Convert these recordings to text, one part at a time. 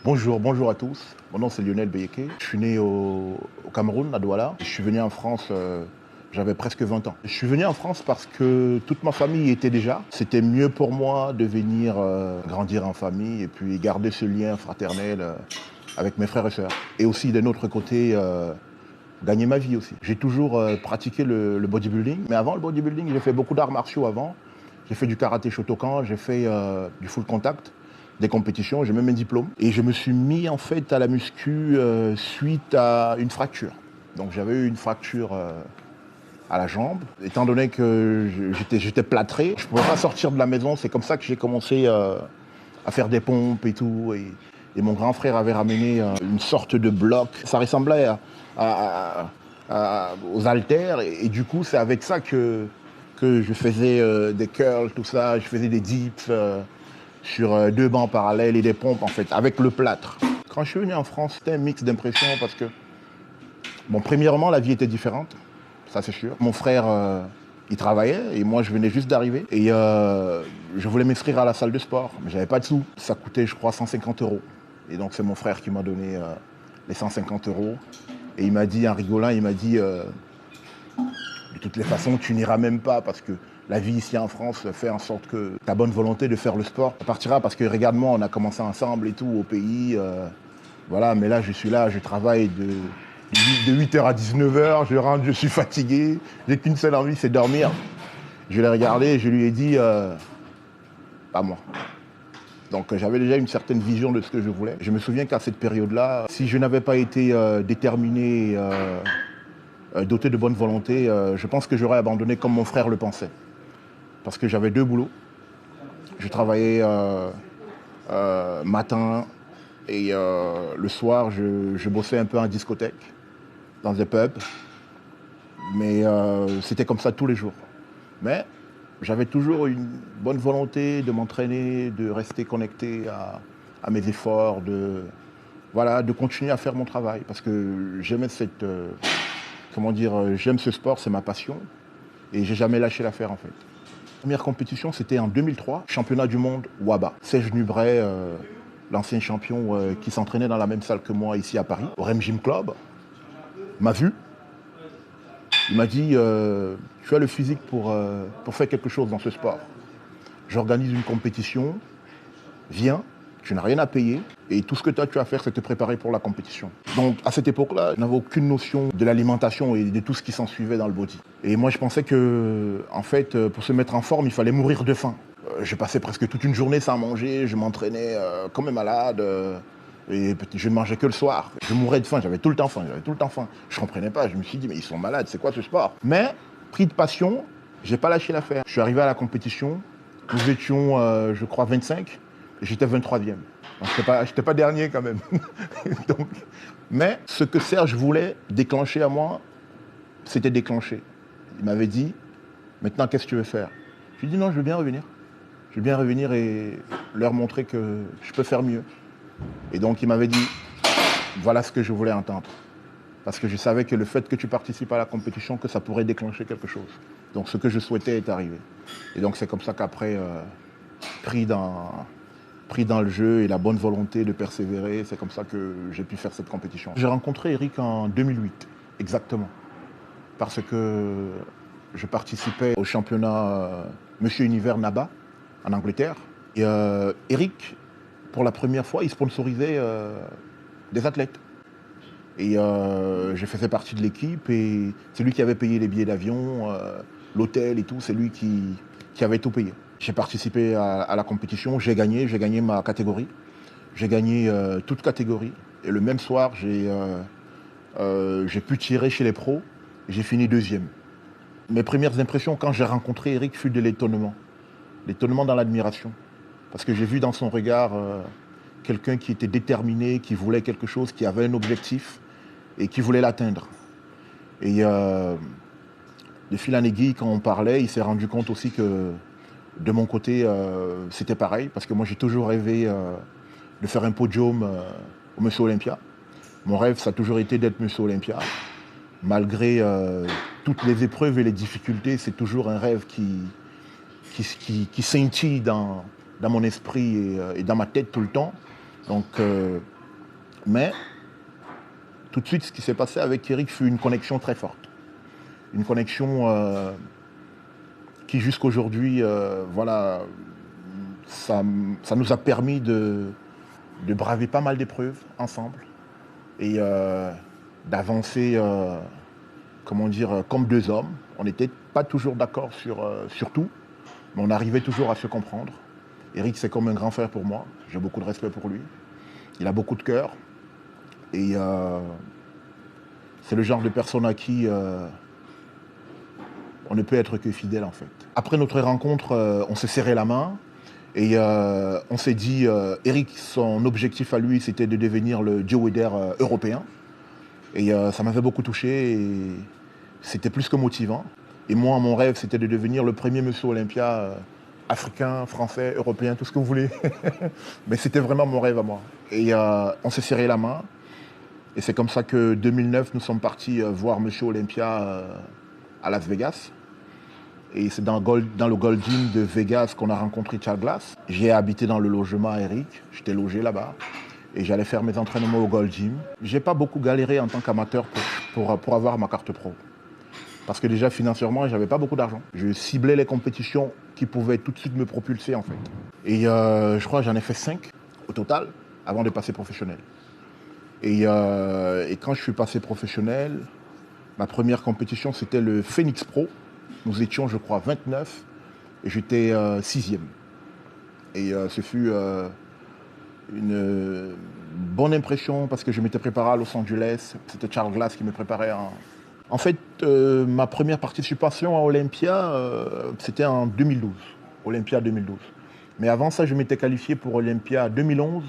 Bonjour à tous. Mon nom c'est Lionel Beyeke. Je suis né au Cameroun, à Douala. Je suis venu en France, j'avais presque 20 ans. Je suis venu en France parce que toute ma famille y était déjà. C'était mieux pour moi de venir grandir en famille et puis garder ce lien fraternel avec mes frères et sœurs. Et aussi d'un autre côté, gagner ma vie aussi. J'ai toujours pratiqué le bodybuilding, mais avant le bodybuilding, j'ai fait beaucoup d'arts martiaux avant. J'ai fait du karaté Shotokan, j'ai fait du full contact, des compétitions, j'ai même un diplôme. Et je me suis mis en fait à la muscu suite à une fracture. Donc j'avais eu une fracture à la jambe. Étant donné que j'étais plâtré, je ne pouvais pas sortir de la maison. C'est comme ça que j'ai commencé à faire des pompes et tout. Et mon grand frère avait ramené une sorte de bloc. Ça ressemblait aux haltères. Et du coup, c'est avec ça que je faisais des curls, tout ça. Je faisais des dips sur deux bancs parallèles et des pompes, en fait, avec le plâtre. Quand je suis venu en France, c'était un mix d'impressions parce que, bon, premièrement, la vie était différente. Ça, c'est sûr. Mon frère, il travaillait et moi, je venais juste d'arriver. Et je voulais m'inscrire à la salle de sport, mais j'avais pas de sous. Ça coûtait, je crois, 150 euros. Et donc, c'est mon frère qui m'a donné les 150 euros. Et il m'a dit, en rigolant, il m'a dit, de toutes les façons, tu n'iras même pas parce que la vie ici en France fait en sorte que ta bonne volonté de faire le sport partira parce que, regarde-moi, on a commencé ensemble et tout au pays. Voilà, mais là, je suis là, je travaille de 8h à 19h, je rentre, je suis fatigué, j'ai qu'une seule envie, c'est dormir. Je l'ai regardé et je lui ai dit, pas moi. Donc j'avais déjà une certaine vision de ce que je voulais. Je me souviens qu'à cette période-là, si je n'avais pas été déterminé, doté de bonne volonté, je pense que j'aurais abandonné comme mon frère le pensait. Parce que j'avais deux boulots. Je travaillais matin et le soir, je bossais un peu en discothèque, dans des pubs. Mais c'était comme ça tous les jours. Mais j'avais toujours une bonne volonté de m'entraîner, de rester connecté à mes efforts, de continuer à faire mon travail. Parce que j'aimais j'aime ce sport, c'est ma passion. Et j'ai jamais lâché l'affaire en fait. La première compétition, c'était en 2003, championnat du monde WABA. Serge Nubret, l'ancien champion qui s'entraînait dans la même salle que moi ici à Paris, au REM Gym Club, m'a vu. Il m'a dit, tu as le physique pour faire quelque chose dans ce sport. J'organise une compétition, viens, tu n'as rien à payer et tout ce que tu as à faire, c'est te préparer pour la compétition. Donc à cette époque-là, je n'avais aucune notion de l'alimentation et de tout ce qui s'en suivait dans le body. Et moi, je pensais que, en fait, pour se mettre en forme, il fallait mourir de faim. Je passais presque toute une journée sans manger, je m'entraînais comme un malade. Et je ne mangeais que le soir. Je mourais de faim, j'avais tout le temps faim, Je ne comprenais pas, je me suis dit, mais ils sont malades, c'est quoi ce sport? Mais, pris de passion, je n'ai pas lâché l'affaire. Je suis arrivé à la compétition, nous étions, je crois, 25, et j'étais 23e. Donc, je n'étais pas dernier quand même. Donc, mais ce que Serge voulait déclencher à moi, c'était déclenché. Il m'avait dit, maintenant, qu'est-ce que tu veux faire? Je lui ai dit, non, je veux bien revenir. Je veux bien revenir et leur montrer que je peux faire mieux. Et donc il m'avait dit, voilà ce que je voulais entendre. Parce que je savais que le fait que tu participes à la compétition, que ça pourrait déclencher quelque chose. Donc ce que je souhaitais est arrivé. Et donc c'est comme ça qu'après, pris dans le jeu et la bonne volonté de persévérer, c'est comme ça que j'ai pu faire cette compétition. J'ai rencontré Eric en 2008, exactement. Parce que je participais au championnat Monsieur Univers Naba, en Angleterre. Et Eric, pour la première fois, il sponsorisait des athlètes. Et je faisais partie de l'équipe et c'est lui qui avait payé les billets d'avion, l'hôtel et tout, c'est lui qui avait tout payé. J'ai participé à la compétition, j'ai gagné ma catégorie. J'ai gagné toute catégorie. Et le même soir, j'ai pu tirer chez les pros et j'ai fini deuxième. Mes premières impressions quand j'ai rencontré Eric fut de l'étonnement. L'étonnement dans l'admiration. Parce que j'ai vu dans son regard quelqu'un qui était déterminé, qui voulait quelque chose, qui avait un objectif et qui voulait l'atteindre. Et de fil en aiguille, quand on parlait, il s'est rendu compte aussi que de mon côté, c'était pareil. Parce que moi, j'ai toujours rêvé de faire un podium au Monsieur Olympia. Mon rêve, ça a toujours été d'être Monsieur Olympia. Malgré toutes les épreuves et les difficultés, c'est toujours un rêve qui scintille dans mon esprit et dans ma tête tout le temps. Donc Mais tout de suite, ce qui s'est passé avec Eric fut une connexion très forte. Une connexion qui jusqu'aujourd'hui, voilà, ça nous a permis de braver pas mal d'épreuves ensemble et d'avancer, comment dire, comme deux hommes. On n'était pas toujours d'accord sur tout, mais on arrivait toujours à se comprendre. Eric, c'est comme un grand frère pour moi. J'ai beaucoup de respect pour lui. Il a beaucoup de cœur. Et c'est le genre de personne à qui on ne peut être que fidèle, en fait. Après notre rencontre, on s'est serré la main. Et on s'est dit, Eric, son objectif à lui, c'était de devenir le Joe Weider européen. Et ça m'avait beaucoup touché et c'était plus que motivant. Et moi, mon rêve, c'était de devenir le premier monsieur Olympia africain, français, européen, tout ce que vous voulez. Mais c'était vraiment mon rêve à moi. Et on s'est serré la main. Et c'est comme ça que 2009, nous sommes partis voir monsieur Olympia à Las Vegas. Et c'est dans le Gold Gym de Vegas qu'on a rencontré Charles Glass. J'ai habité dans le logement à Eric, j'étais logé là-bas. Et j'allais faire mes entraînements au Gold Gym. J'ai pas beaucoup galéré en tant qu'amateur pour avoir ma carte pro. Parce que déjà financièrement, j'avais pas beaucoup d'argent. Je ciblais les compétitions qui pouvaient tout de suite me propulser en fait. Et je crois que j'en ai fait 5 au total avant de passer professionnel. Et quand je suis passé professionnel, ma première compétition c'était le Phoenix Pro. Nous étions, je crois, 29 et j'étais 6e. Et ce fut une bonne impression parce que je m'étais préparé à Los Angeles. C'était Charles Glass qui me préparait. En fait, ma première participation à Olympia, c'était en 2012. Olympia 2012. Mais avant ça, je m'étais qualifié pour Olympia 2011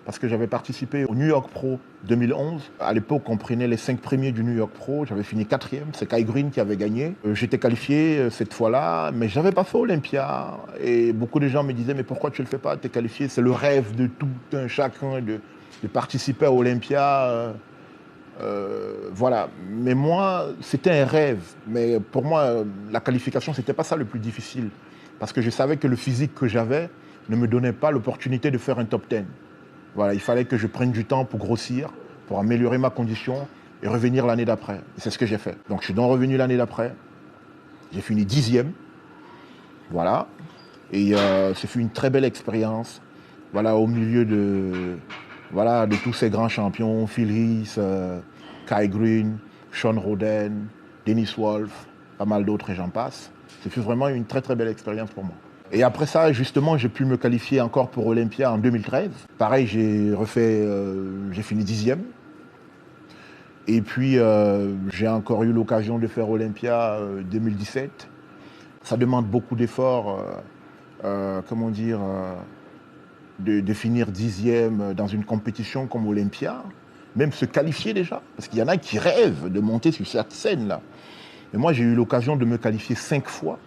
parce que j'avais participé au New York Pro 2011. À l'époque, on prenait les 5 premiers du New York Pro. J'avais fini 4e. C'est Kai Green qui avait gagné. J'étais qualifié cette fois-là, mais je n'avais pas fait Olympia. Et beaucoup de gens me disaient, mais pourquoi tu ne le fais pas? Tu es qualifié. C'est le rêve de tout un chacun de participer à Olympia. Voilà. Mais moi, c'était un rêve. Mais pour moi, la qualification, ce n'était pas ça le plus difficile. Parce que je savais que le physique que j'avais ne me donnait pas l'opportunité de faire un top 10. Voilà, il fallait que je prenne du temps pour grossir, pour améliorer ma condition et revenir l'année d'après. Et c'est ce que j'ai fait. Donc je suis donc revenu l'année d'après. J'ai fini 10e. Voilà. Et ce fut une très belle expérience. Voilà, au milieu de tous ces grands champions, Phil Heath, Kai Green, Sean Roden, Dennis Wolf, pas mal d'autres et j'en passe. Ce fut vraiment une très très belle expérience pour moi. Et après ça, justement, j'ai pu me qualifier encore pour Olympia en 2013. Pareil, j'ai fini 10e. Et puis, j'ai encore eu l'occasion de faire Olympia 2017. Ça demande beaucoup d'efforts, comment dire, de finir 10e dans une compétition comme Olympia. Même se qualifier déjà. Parce qu'il y en a qui rêvent de monter sur cette scène-là. Mais moi, j'ai eu l'occasion de me qualifier 5 fois.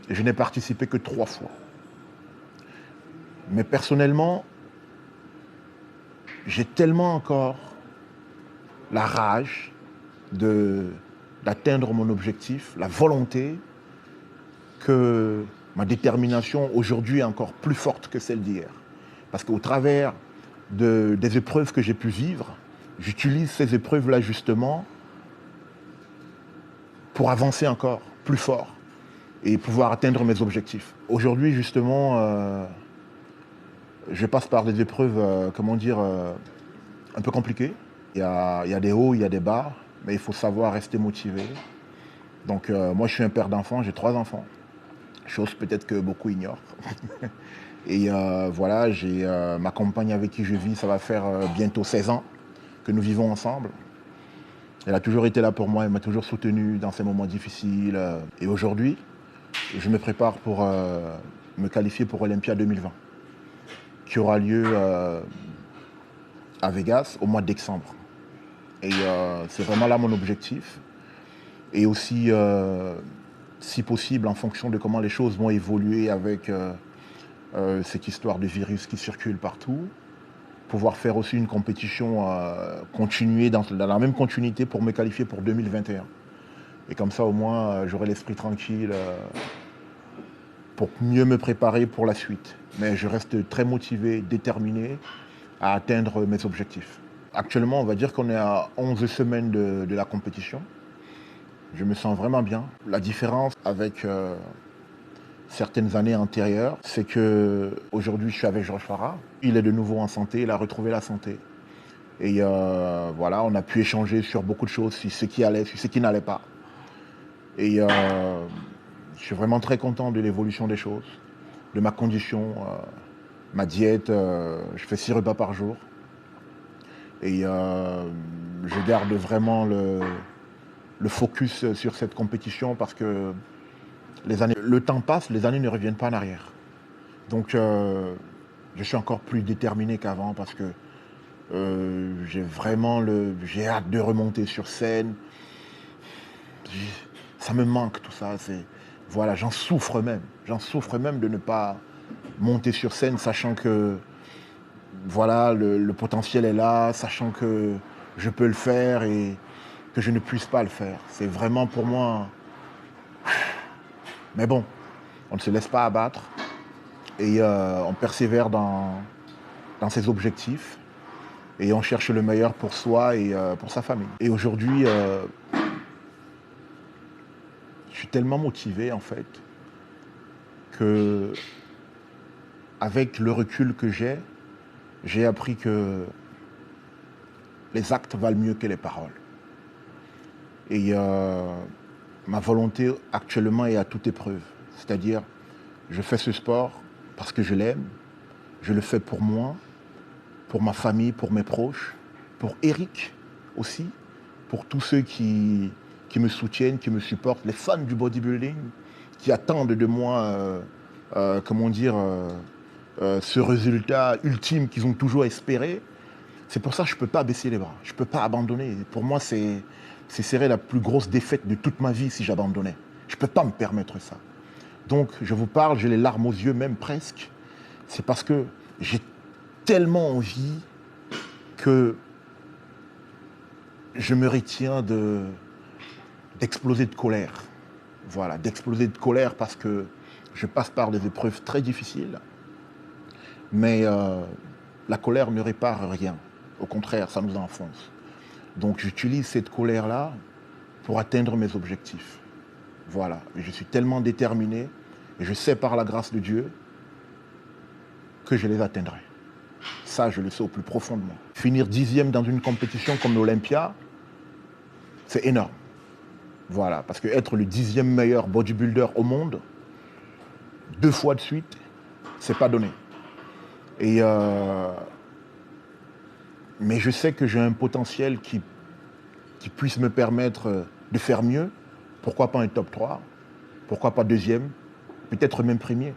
Et je n'ai participé que 3 fois. Mais personnellement, j'ai tellement encore la rage d'atteindre mon objectif, la volonté, que ma détermination aujourd'hui est encore plus forte que celle d'hier. Parce qu'au travers des épreuves que j'ai pu vivre, j'utilise ces épreuves-là justement pour avancer encore plus fort et pouvoir atteindre mes objectifs. Aujourd'hui, justement, je passe par des épreuves, comment dire, un peu compliquées. Il y a des hauts, il y a des bas, mais il faut savoir rester motivé. Donc, moi, je suis un père d'enfants, j'ai 3 enfants. Chose peut-être que beaucoup ignorent. Et voilà, j'ai ma compagne avec qui je vis, ça va faire bientôt 16 ans que nous vivons ensemble. Elle a toujours été là pour moi, elle m'a toujours soutenu dans ces moments difficiles. Et aujourd'hui, je me prépare pour me qualifier pour Olympia 2020, qui aura lieu à Vegas au mois de décembre. Et c'est vraiment là mon objectif. Et aussi, si possible, en fonction de comment les choses vont évoluer avec cette histoire de virus qui circule partout, pouvoir faire aussi une compétition, continuer dans la même continuité pour me qualifier pour 2021. Et comme ça, au moins, j'aurai l'esprit tranquille pour mieux me préparer pour la suite. Mais je reste très motivé, déterminé à atteindre mes objectifs. Actuellement, on va dire qu'on est à 11 semaines de la compétition. Je me sens vraiment bien. La différence avec certaines années antérieures, c'est que aujourd'hui, je suis avec Georges Farah. Il est de nouveau en santé, il a retrouvé la santé. Et voilà, on a pu échanger sur beaucoup de choses, sur ce qui allait, sur ce qui n'allait pas. Et je suis vraiment très content de l'évolution des choses, de ma condition, ma diète. Je fais 6 repas par jour. Et je garde vraiment le focus sur cette compétition parce que le temps passe, les années ne reviennent pas en arrière. Donc je suis encore plus déterminé qu'avant parce que j'ai hâte de remonter sur scène. Ça me manque tout ça. Voilà, j'en souffre même. J'en souffre même de ne pas monter sur scène, sachant que voilà, le potentiel est là, sachant que je peux le faire et que je ne puisse pas le faire. C'est vraiment pour moi. Mais bon, on ne se laisse pas abattre et on persévère dans ses objectifs et on cherche le meilleur pour soi et pour sa famille. Et aujourd'hui, je suis tellement motivé en fait que, avec le recul que j'ai appris que les actes valent mieux que les paroles. Et ma volonté actuellement est à toute épreuve. C'est-à-dire, je fais ce sport parce que je l'aime, je le fais pour moi, pour ma famille, pour mes proches, pour Eric aussi, pour tous ceux qui me soutiennent, qui me supportent, les fans du bodybuilding, qui attendent de moi, ce résultat ultime qu'ils ont toujours espéré. C'est pour ça que je ne peux pas baisser les bras, je ne peux pas abandonner. Pour moi, ce serait la plus grosse défaite de toute ma vie si j'abandonnais. Je ne peux pas me permettre ça. Donc, je vous parle, j'ai les larmes aux yeux même presque. C'est parce que j'ai tellement envie que je me retiens d'exploser de colère. Voilà, d'exploser de colère parce que je passe par des épreuves très difficiles. Mais la colère ne répare rien. Au contraire, ça nous enfonce. Donc j'utilise cette colère-là pour atteindre mes objectifs. Voilà, et je suis tellement déterminé, et je sais par la grâce de Dieu que je les atteindrai. Ça, je le sais au plus profond de moi. Finir 10e dans une compétition comme l'Olympia, c'est énorme. Voilà, parce que être le 10e meilleur bodybuilder au monde, 2 fois de suite, c'est pas donné. Et mais je sais que j'ai un potentiel qui puisse me permettre de faire mieux. Pourquoi pas un top 3? Pourquoi pas 2e? Peut-être même premier.